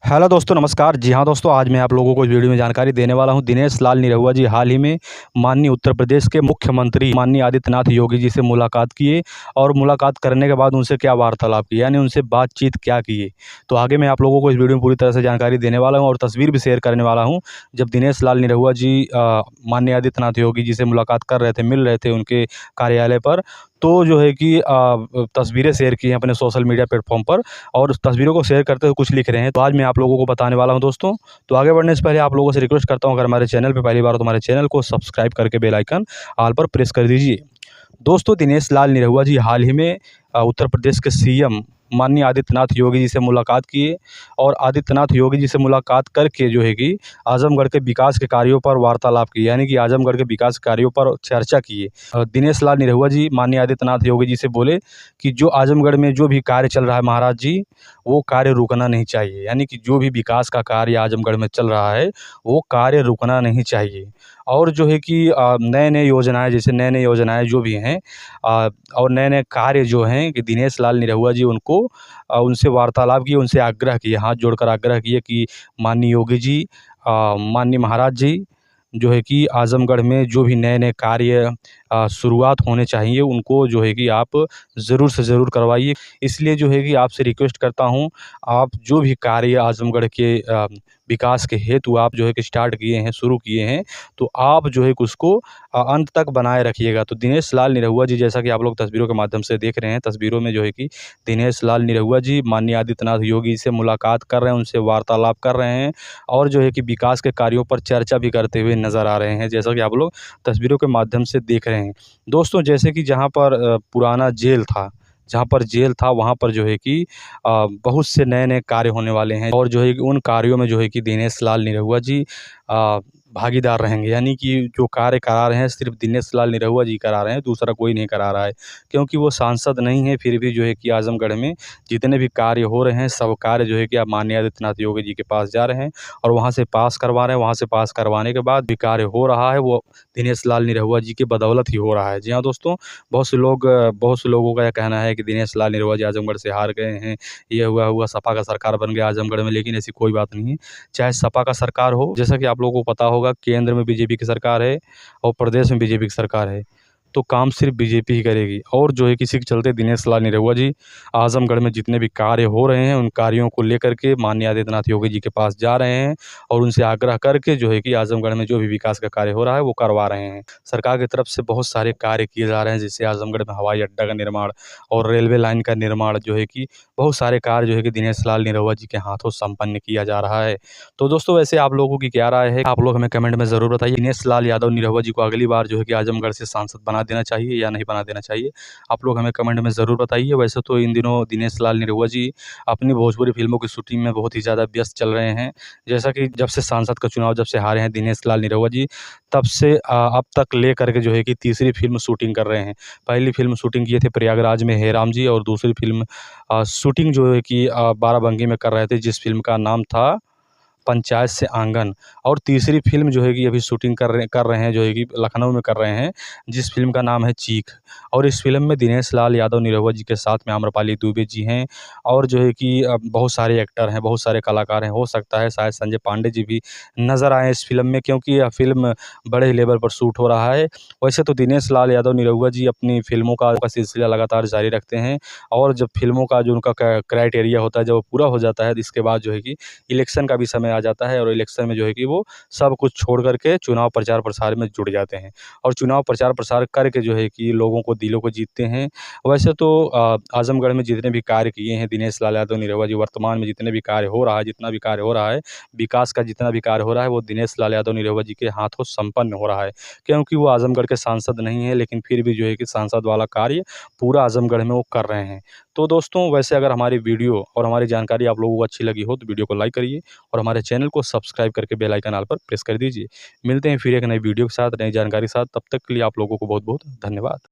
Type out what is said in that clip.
Hello दोस्तों, नमस्कार। जी हाँ दोस्तों, आज मैं आप लोगों को इस वीडियो में जानकारी देने वाला हूं। दिनेश लाल निरहुआ जी हाल ही में माननीय उत्तर प्रदेश के मुख्यमंत्री माननीय आदित्यनाथ योगी जी से मुलाकात किए और मुलाकात करने के बाद उनसे क्या वार्तालाप किया, यानी उनसे बातचीत क्या किए। तो आगे मैं आप लोगों को इस वीडियो में पूरी तरह से जानकारी देने वाला हूँ और तस्वीर भी शेयर करने वाला हूँ। जब दिनेश लाल निरहुआ जी माननीय आदित्यनाथ योगी जी से मुलाकात कर रहे थे, मिल रहे थे उनके कार्यालय पर, तो जो है कि तस्वीरें शेयर की हैं अपने सोशल मीडिया प्लेटफॉर्म पर और उस तस्वीरों को शेयर करते हुए कुछ लिख रहे हैं। तो आज मैं आप लोगों को बताने वाला हूं दोस्तों। तो आगे बढ़ने से पहले आप लोगों से रिक्वेस्ट करता हूं, अगर हमारे चैनल पे पहली बार हो तो हमारे चैनल को सब्सक्राइब करके बेल आइकन ऑल पर प्रेस कर दीजिए। दोस्तों, दिनेश लाल निरहुआ जी हाल ही में उत्तर प्रदेश के सीएम माननीय आदित्यनाथ योगी जी से मुलाकात किए और आदित्यनाथ योगी जी से मुलाकात करके जो है कि आजमगढ़ के विकास के कार्यों पर वार्तालाप की, यानी कि आजमगढ़ के विकास कार्यों पर चर्चा की। दिनेश लाल निरहुआ जी माननीय आदित्यनाथ योगी जी से बोले कि जो आजमगढ़ में जो भी कार्य चल रहा है महाराज जी, वो कार्य रुकना नहीं चाहिए, यानी कि जो भी विकास का कार्य आजमगढ़ में चल रहा है वो कार्य रुकना नहीं चाहिए। और जो है कि नए-नए योजनाएँ, जैसे नए-नए योजनाएँ जो भी हैं और नए-नए कार्य जो हैं कि दिनेश लाल निरहुआ जी उनको उनसे वार्तालाप किए, उनसे आग्रह किए, हाथ जोड़कर आग्रह किए कि माननीय योगी जी, माननीय महाराज जी, जो है कि आज़मगढ़ में जो भी नए-नए कार्य शुरुआत होने चाहिए उनको जो है कि आप ज़रूर से ज़रूर करवाइए। इसलिए जो है कि आपसे रिक्वेस्ट करता हूँ, आप जो भी कार्य आज़मगढ़ के विकास के हेतु आप जो है कि स्टार्ट किए हैं, शुरू किए हैं, तो आप जो है कि उसको अंत तक बनाए रखिएगा। तो दिनेश लाल निरहुआ जी, जैसा कि आप लोग तस्वीरों के माध्यम से देख रहे हैं, तस्वीरों में जो है कि दिनेश लाल निरहुआ जी माननीय आदित्यनाथ योगी से मुलाकात कर रहे हैं, उनसे वार्तालाप कर रहे हैं और जो है कि विकास के कार्यों पर चर्चा भी करते हुए नज़र आ रहे हैं, जैसा कि आप लोग तस्वीरों के माध्यम से देख रहे हैं। दोस्तों, जैसे कि जहाँ पर पुराना जेल था, वहाँ पर जो है कि बहुत से नए-नए कार्य होने वाले हैं और जो है कि उन कार्यों में जो है कि दिनेश लाल निरहुआ जी भागीदार रहेंगे, यानी कि जो कार्य करा रहे हैं सिर्फ़ दिनेश लाल निरहुआ जी करा रहे हैं, दूसरा कोई नहीं करा रहा है। क्योंकि वो सांसद नहीं है, फिर भी जो है कि आज़मगढ़ में जितने भी कार्य हो रहे हैं, सब कार्य जो है कि अब माननीय आदित्यनाथ योगी जी के पास जा रहे हैं और वहाँ से पास करवा रहे हैं। वहाँ से पास करवाने के बाद भी कार्य हो रहा है, वो दिनेश लाल निरहुआ जी की बदौलत ही हो रहा है। जी हाँ दोस्तों, बहुत से लोगों का यह कहना है कि दिनेश लाल निरहुआ जी आज़मगढ़ से हार गए हैं, ये हुआ सपा का सरकार बन गया आज़मगढ़ में, लेकिन ऐसी कोई बात नहीं है। चाहे सपा का सरकार हो, जैसा कि आप लोगों को पता होगा, केंद्र में बीजेपी की सरकार है और प्रदेश में बीजेपी की सरकार है, तो काम सिर्फ़ बीजेपी ही करेगी। और जो है किसी के चलते दिनेश लाल निरहुआ जी आज़मगढ़ में जितने भी कार्य हो रहे हैं, उन कार्यों को लेकर के माननीय आदित्यनाथ योगी जी के पास जा रहे हैं और उनसे आग्रह करके जो है कि आज़मगढ़ में जो भी विकास का कार्य हो रहा है, वो करवा रहे हैं। सरकार की तरफ से बहुत सारे कार्य किए जा रहे हैं, जैसे आज़मगढ़ में हवाई अड्डा का निर्माण और रेलवे लाइन का निर्माण, जो है कि बहुत सारे कार्य जो है कि दिनेश लाल निरहुआ जी के हाथों संपन्न किया जा रहा है। तो दोस्तों, वैसे आप लोगों की क्या राय है? आप लोग हमें कमेंट में ज़रूर बताइए। दिनेश लाल यादव निरहुआ जी को अगली बार जो है कि आज़मगढ़ से सांसद बना देना चाहिए या नहीं बना देना चाहिए? आप लोग हमें कमेंट में ज़रूर बताइए। वैसे तो इन दिनों दिनेश लाल निरहुआ जी अपनी भोजपुरी फ़िल्मों की शूटिंग में बहुत ही ज़्यादा व्यस्त चल रहे हैं। जैसा कि जब से सांसद का चुनाव जब से हारे हैं दिनेश लाल निरहुआ जी, तब से अब तक लेकर के जो है कि तीसरी फ़िल्म शूटिंग कर रहे हैं। पहली फ़िल्म शूटिंग किए थे प्रयागराज में हेराम जी, और दूसरी फ़िल्म शूटिंग जो है कि बाराबंकी में कर रहे थे, जिस फ़िल्म का नाम था पंचायत से आंगन। और तीसरी फ़िल्म जो है कि अभी शूटिंग कर रहे हैं, जो है कि लखनऊ में कर रहे हैं, जिस फ़िल्म का नाम है चीख। और इस फ़िल्म में दिनेश लाल यादव निरहुआ जी के साथ में आम्रपाली दुबे जी हैं और जो है कि बहुत सारे एक्टर हैं, बहुत सारे कलाकार हैं। हो सकता है शायद संजय पांडे जी भी नज़र आएँ इस फ़िल्म में, क्योंकि यह फ़िल्म बड़े ही लेवल पर शूट हो रहा है। वैसे तो दिनेश लाल यादव निरहुआ जी अपनी फ़िल्मों का सिलसिला लगातार जारी रखते हैं और जब फ़िल्मों का जो उनका क्राइटेरिया होता है, जब वो पूरा हो जाता है, तो इसके बाद जो है कि इलेक्शन का भी समय आ जाता है और इलेक्शन में जो है कि वो सब कुछ छोड़ कर के चुनाव प्रचार प्रसार में जुट जाते हैं और चुनाव प्रचार प्रसार करके जो है कि लोगों को दिलों को जीतते हैं। वैसे तो आज़मगढ़ में जितने भी कार्य किए हैं दिनेश लाल यादव निरहुआ जी, वर्तमान में जितने भी कार्य हो रहा है, जितना भी कार्य हो रहा है, विकास का जितना भी कार्य हो रहा है, वो दिनेश लाल यादव निरहुआ जी के हाथों संपन्न हो रहा है। क्योंकि वो आज़मगढ़ के सांसद नहीं हैं, लेकिन फिर भी जो है कि सांसद वाला कार्य पूरा आज़मगढ़ में वो कर रहे हैं। तो दोस्तों, वैसे अगर हमारी वीडियो और हमारी जानकारी आप लोगों को अच्छी लगी हो, तो वीडियो को लाइक करिए और हमारे चैनल को सब्सक्राइब करके बेल आइकन ऑल पर प्रेस कर दीजिए। मिलते हैं फिर एक नई वीडियो के साथ, नई जानकारी के साथ। तब तक के लिए आप लोगों को बहुत-बहुत धन्यवाद।